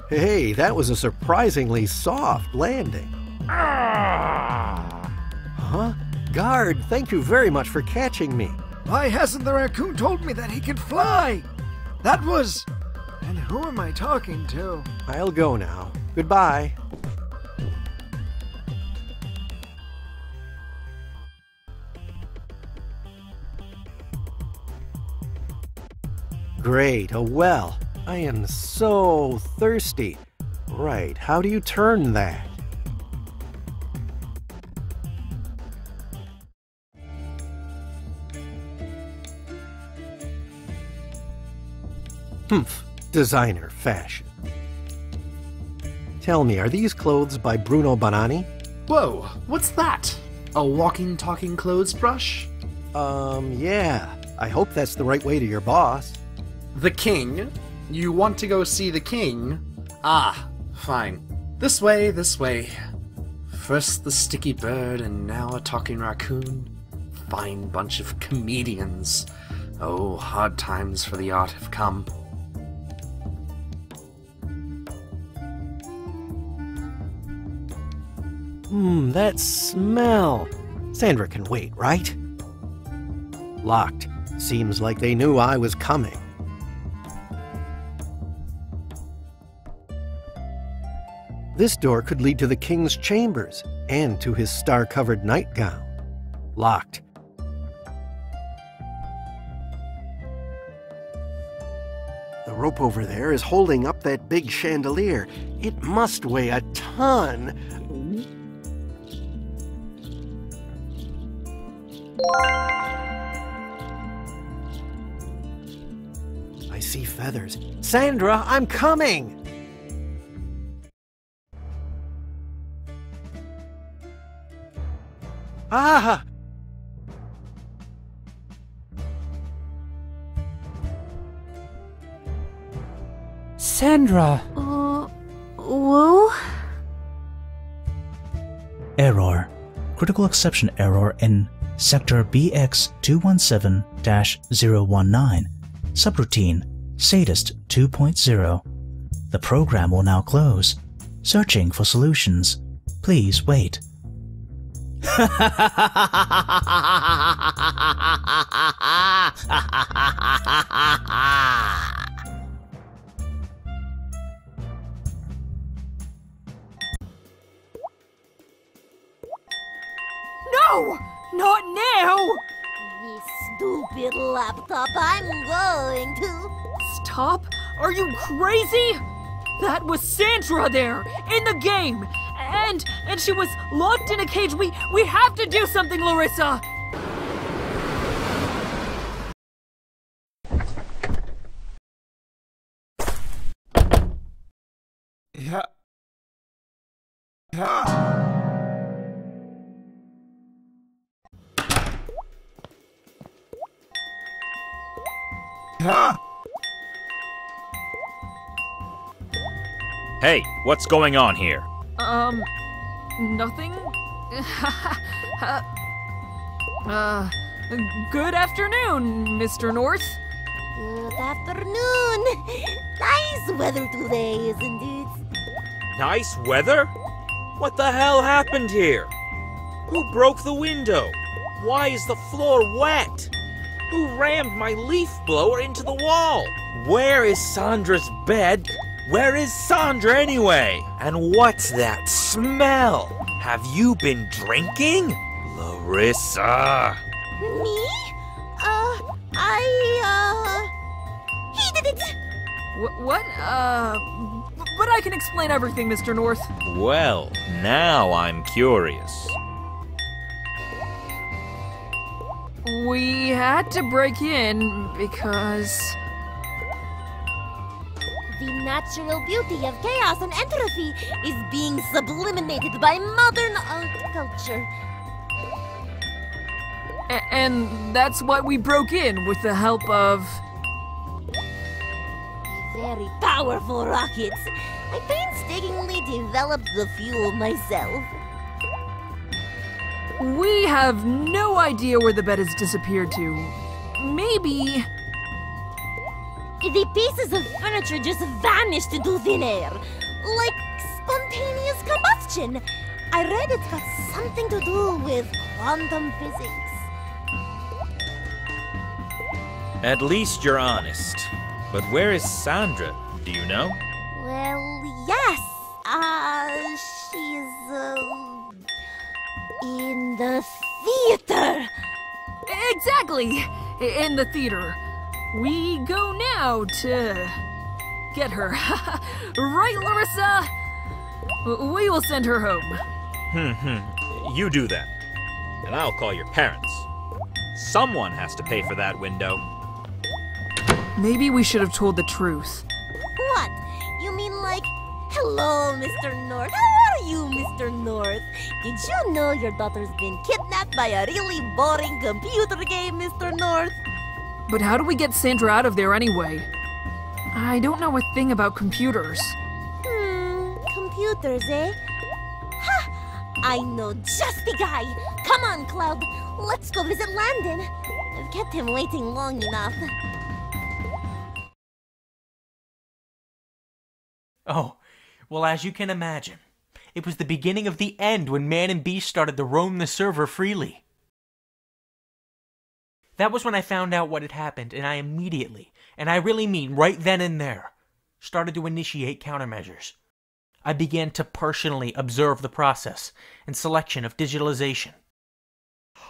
Hey, that was a surprisingly soft landing. Huh? Guard, thank you very much for catching me. Why hasn't the raccoon told me that he can fly? That was... And who am I talking to? I'll go now. Goodbye. Great, a well. I am so thirsty. Right, how do you turn that? Humph, designer fashion. Tell me, are these clothes by Bruno Banani? Whoa, what's that? A walking, talking clothes brush? Yeah. I hope that's the right way to your boss. The king? You want to go see the king? Ah, fine. This way, this way. First the sticky bird and now a talking raccoon. Fine bunch of comedians. Oh, hard times for the art have come. That smell. Sandra can wait, right? Locked. Seems like they knew I was coming. This door could lead to the king's chambers and to his star-covered nightgown. Locked. The rope over there is holding up that big chandelier. It must weigh a ton. I see feathers. Sandra, I'm coming! Ah! Sandra! Woo? Error. Critical exception error in Sector BX217-019. Subroutine Sadist 2.0. The program will now close. Searching for solutions. Please wait. No! Not now! You stupid laptop, I'm going to... Stop? Are you crazy? That was Sandra there, in the game! And she was locked in a cage. We have to do something, Larissa! Yeah. Hey, what's going on here? Nothing? Good afternoon, Mr. North. Good afternoon. Nice weather today, isn't it? Nice weather? What the hell happened here? Who broke the window? Why is the floor wet? Who rammed my leaf blower into the wall? Where is Sandra's bed? Where is Sandra anyway? And what's that smell? Have you been drinking? Larissa! Me? He did it! What? But I can explain everything, Mr. North. Well, now I'm curious. We had to break in because... The natural beauty of chaos and entropy is being subliminated by modern art culture. And that's why we broke in with the help of... Very powerful rockets. I painstakingly developed the fuel myself. We have no idea where the bed has disappeared to. Maybe... The pieces of furniture just vanished into thin air. Like spontaneous combustion. I read it's got something to do with quantum physics. At least you're honest. But where is Sandra? Do you know? Well, yes. She's, in the theater. Exactly! In the theater. We go now to get her. Right, Larissa? We will send her home. You do that. And I'll call your parents. Someone has to pay for that window. Maybe we should have told the truth. What? You mean like, hello, Mr. North. How are you, Mr. North? Did you know your daughter's been kidnapped by a really boring computer game, Mr. North? But how do we get Sandra out of there anyway? I don't know a thing about computers. Computers, eh? Ha! I know just the guy. Come on, Cloud. Let's go visit Landon. I've kept him waiting long enough. Oh, well, as you can imagine, it was the beginning of the end when Man and Beast started to roam the server freely. That was when I found out what had happened, and I immediately, and I really mean right then and there, started to initiate countermeasures. I began to personally observe the process and selection of digitalization.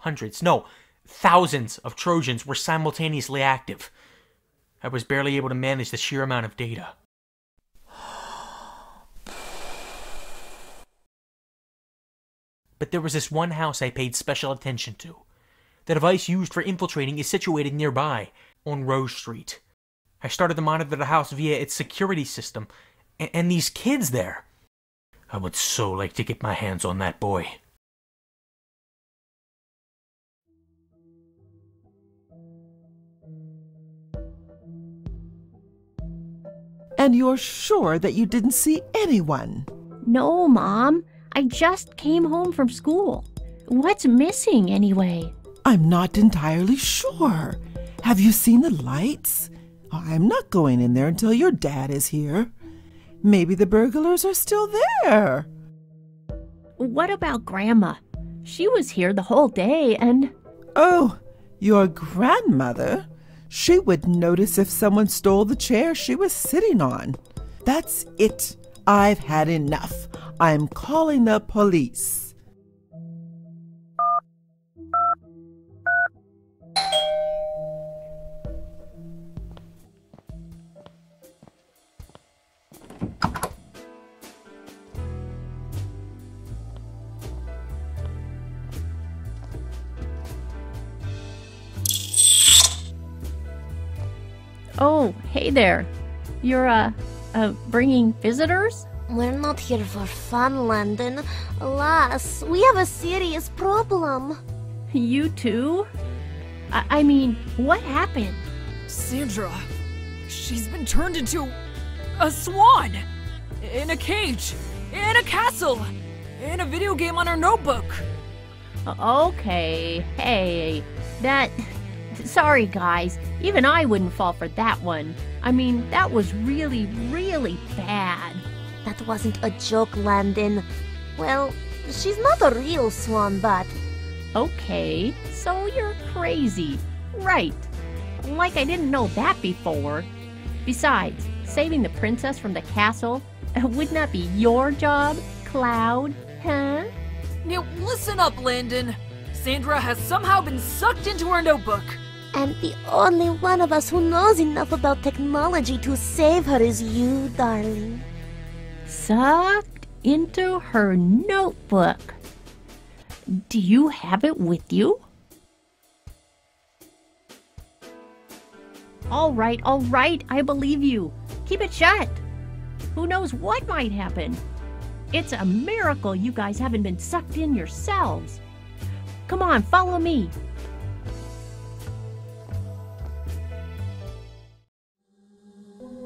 Hundreds, no, thousands of Trojans were simultaneously active. I was barely able to manage the sheer amount of data. But there was this one house I paid special attention to. The device used for infiltrating is situated nearby, on Rose Street. I started to monitor the house via its security system, and these kids there. I would so like to get my hands on that boy. And you're sure that you didn't see anyone? No, Mom. I just came home from school. What's missing, anyway? I'm not entirely sure. Have you seen the lights? I'm not going in there until your dad is here. Maybe the burglars are still there. What about Grandma? She was here the whole day and... Oh, your grandmother? She would notice if someone stole the chair she was sitting on. That's it. I've had enough. I'm calling the police. Oh, hey there. You're, bringing visitors? We're not here for fun, Landon. Alas, we have a serious problem. You too? I mean, what happened? Sandra, she's been turned into a swan. In a cage. In a castle. In a video game on her notebook. Okay, hey, that... Sorry, guys. Even I wouldn't fall for that one. I mean, that was really, really bad. That wasn't a joke, Landon. Well, she's not a real swan, but... Okay, so you're crazy. Right. Like I didn't know that before. Besides, saving the princess from the castle, wouldn't that be your job, Cloud? Huh? Now, listen up, Landon. Sandra has somehow been sucked into her notebook. And the only one of us who knows enough about technology to save her is you, darling. Sucked into her notebook. Do you have it with you? All right, I believe you. Keep it shut. Who knows what might happen? It's a miracle you guys haven't been sucked in yourselves. Come on, follow me.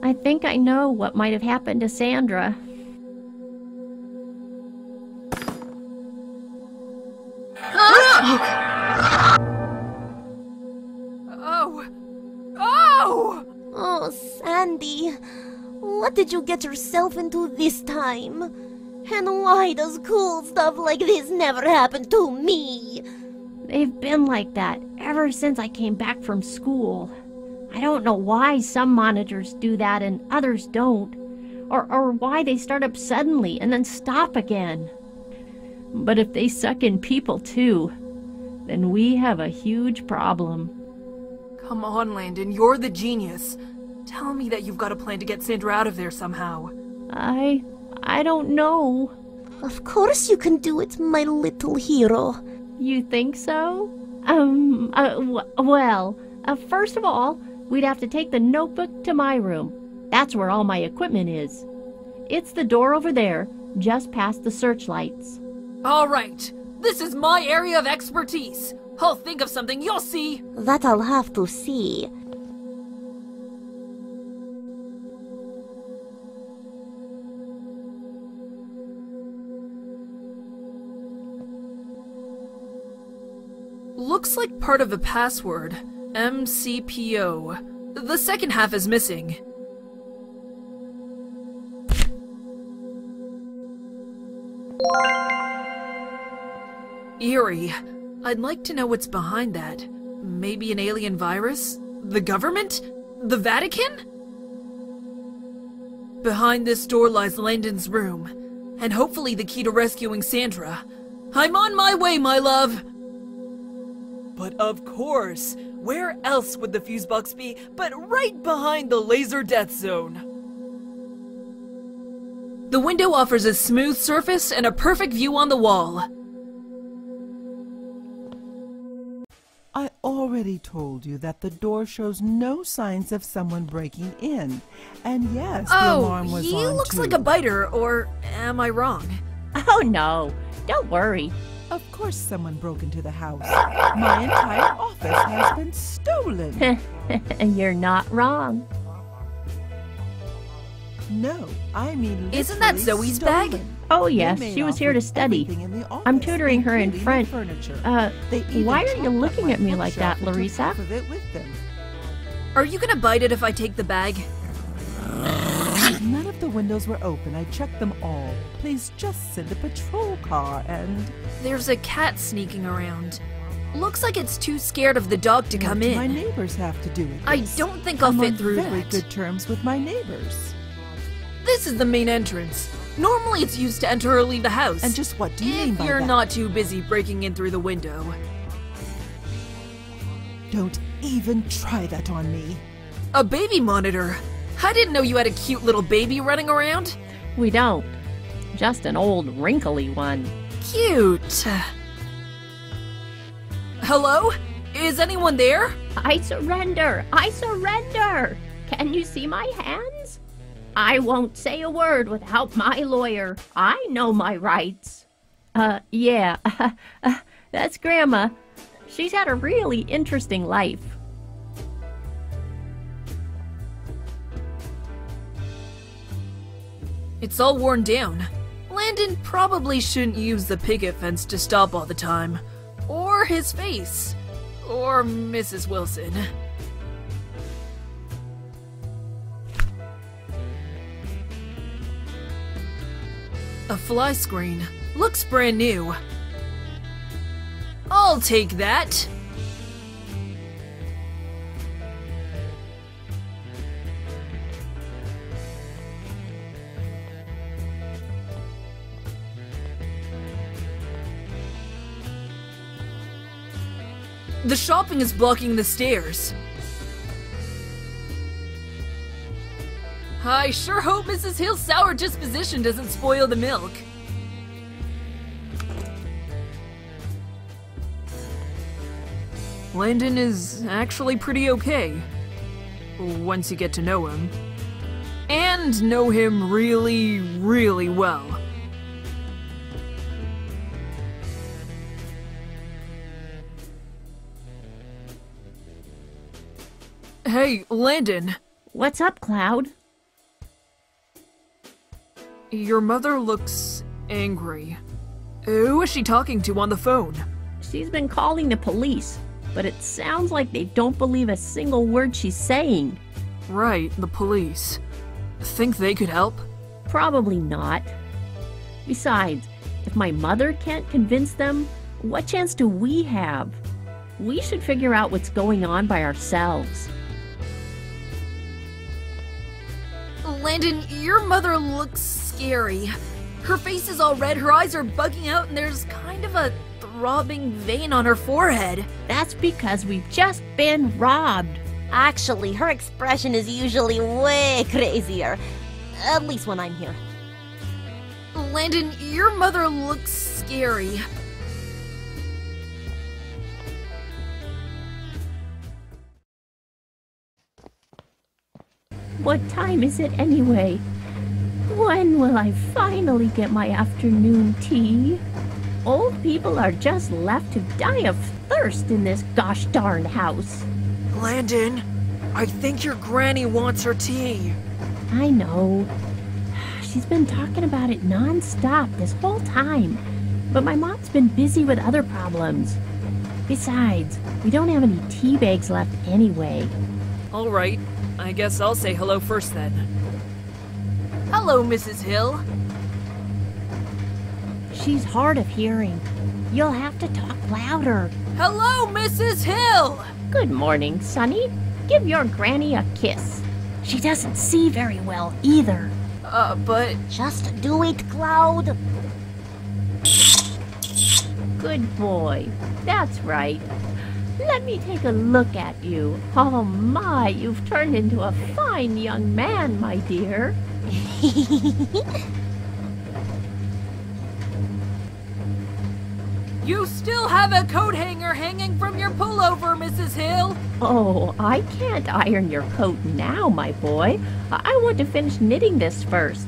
I think I know what might have happened to Sandra. Ah! Landy. What did you get yourself into this time? And why does cool stuff like this never happen to me? They've been like that ever since I came back from school. I don't know why some monitors do that and others don't. Or why they start up suddenly and then stop again. But if they suck in people too, then we have a huge problem. Come on, Landon, you're the genius. Tell me that you've got a plan to get Sandra out of there somehow. I don't know. Of course you can do it, my little hero. You think so? First of all, we'd have to take the notebook to my room. That's where all my equipment is. It's the door over there, just past the searchlights. All right, this is my area of expertise. I'll think of something, you'll see. That I'll have to see. Looks like part of a password. MCPO. The second half is missing. Eerie. I'd like to know what's behind that. Maybe an alien virus? The government? The Vatican? Behind this door lies Landon's room, and hopefully the key to rescuing Sandra. I'm on my way, my love! But of course, where else would the fuse box be but right behind the laser death zone? The window offers a smooth surface and a perfect view on the wall. I already told you that the door shows no signs of someone breaking in. And yes, the alarm was on he looks too. like a biter, or am I wrong? Oh no, don't worry. Of course someone broke into the house. My entire office has been stolen. You're not wrong. No, I mean Isn't that literally Zoe's stolen. bag? Oh They yes, made she was off here to with study. everything in the office, I'm tutoring her in including the French. furniture. They even Why are you took up looking my at me like bookshelf that, and took Larissa? half of it with them. Are you gonna bite it if I take the bag? None of the windows were open. I checked them all. Please just send a patrol car and... There's a cat sneaking around. Looks like it's too scared of the dog to come What do my in. neighbors have to do with I this? don't think I'll I'm fit on through very that. good terms with my neighbors. This is the main entrance. Normally it's used to enter or leave the house. And just what do you mean if by you're that? not too busy breaking in through the window. Don't even try that on me. A baby monitor? I didn't know you had a cute little baby running around. We don't. Just an old wrinkly one. Cute. Hello? Is anyone there? I surrender! I surrender! Can you see my hands? I won't say a word without my lawyer. I know my rights. Yeah. That's Grandma. She's had a really interesting life. It's all worn down. Landon probably shouldn't use the picket fence to stop all the time. Or his face. Or Mrs. Wilson. A fly screen. Looks brand new. I'll take that. The shopping is blocking the stairs. I sure hope Mrs. Hill's sour disposition doesn't spoil the milk. Landon is actually pretty okay. Once you get to know him. And know him really, really well. Hey, Landon. What's up, Cloud? Your mother looks angry. Who is she talking to on the phone? She's been calling the police, but it sounds like they don't believe a single word she's saying. Right, the police. Think they could help? Probably not. Besides, if my mother can't convince them, what chance do we have? We should figure out what's going on by ourselves. Landon, your mother looks scary. Her face is all red, her eyes are bugging out, and there's kind of a throbbing vein on her forehead. That's because we've just been robbed. Actually, her expression is usually way crazier. At least when I'm here. Landon, your mother looks scary. What time is it anyway? When will I finally get my afternoon tea? Old people are just left to die of thirst in this gosh darned house. Landon, I think your granny wants her tea. I know. She's been talking about it non-stop this whole time. But my mom's been busy with other problems. Besides, we don't have any tea bags left anyway. Alright, I guess I'll say hello first then. Hello, Mrs. Hill. She's hard of hearing. You'll have to talk louder. Hello, Mrs. Hill! Good morning, Sonny. Give your granny a kiss. She doesn't see very well either. But... Just do it, Cloud. Good boy. That's right. Let me take a look at you. Oh my, you've turned into a fine young man, my dear. You still have a coat hanger hanging from your pullover, Mrs. Hill. Oh, I can't iron your coat now, my boy. I want to finish knitting this first.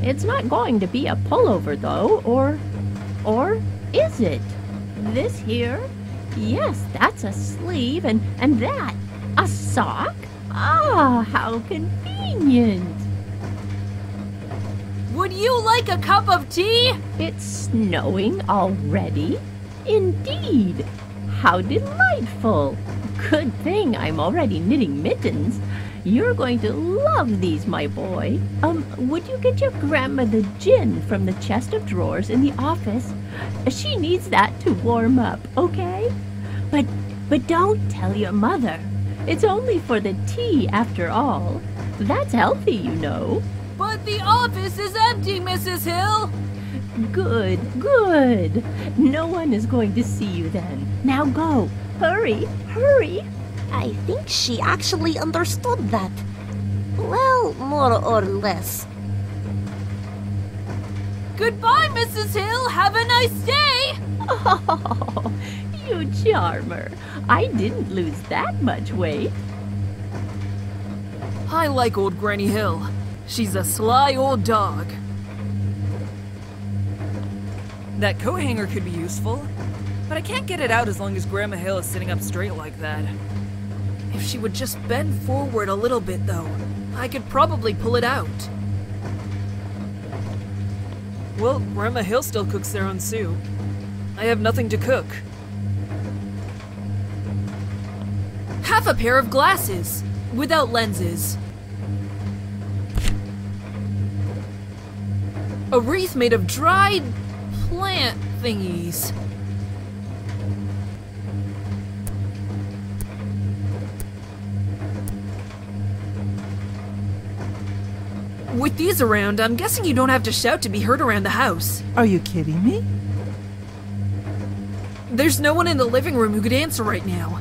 It's not going to be a pullover, though, or is it? This here? Yes, that's a sleeve, and that, a sock? Ah, how convenient. Would you like a cup of tea? It's snowing already? Indeed. How delightful. Good thing I'm already knitting mittens. You're going to love these, my boy. Would you get your grandmother gin from the chest of drawers in the office? She needs that to warm up, okay? But don't tell your mother. It's only for the tea, after all. That's healthy, you know. But the office is empty, Mrs. Hill. Good, good. No one is going to see you then. Now go. Hurry, hurry. I think she actually understood that. Well, more or less. Goodbye, Mrs. Hill. Have a nice day. Oh, you charmer. I didn't lose that much weight. I like old Granny Hill. She's a sly old dog. That coat hanger could be useful, but I can't get it out as long as Grandma Hill is sitting up straight like that. If she would just bend forward a little bit, though, I could probably pull it out. Well, Grandma Hill still cooks their own soup. I have nothing to cook. Half a pair of glasses, without lenses. A wreath made of dried plant thingies. With these around, I'm guessing you don't have to shout to be heard around the house. Are you kidding me? There's no one in the living room who could answer right now.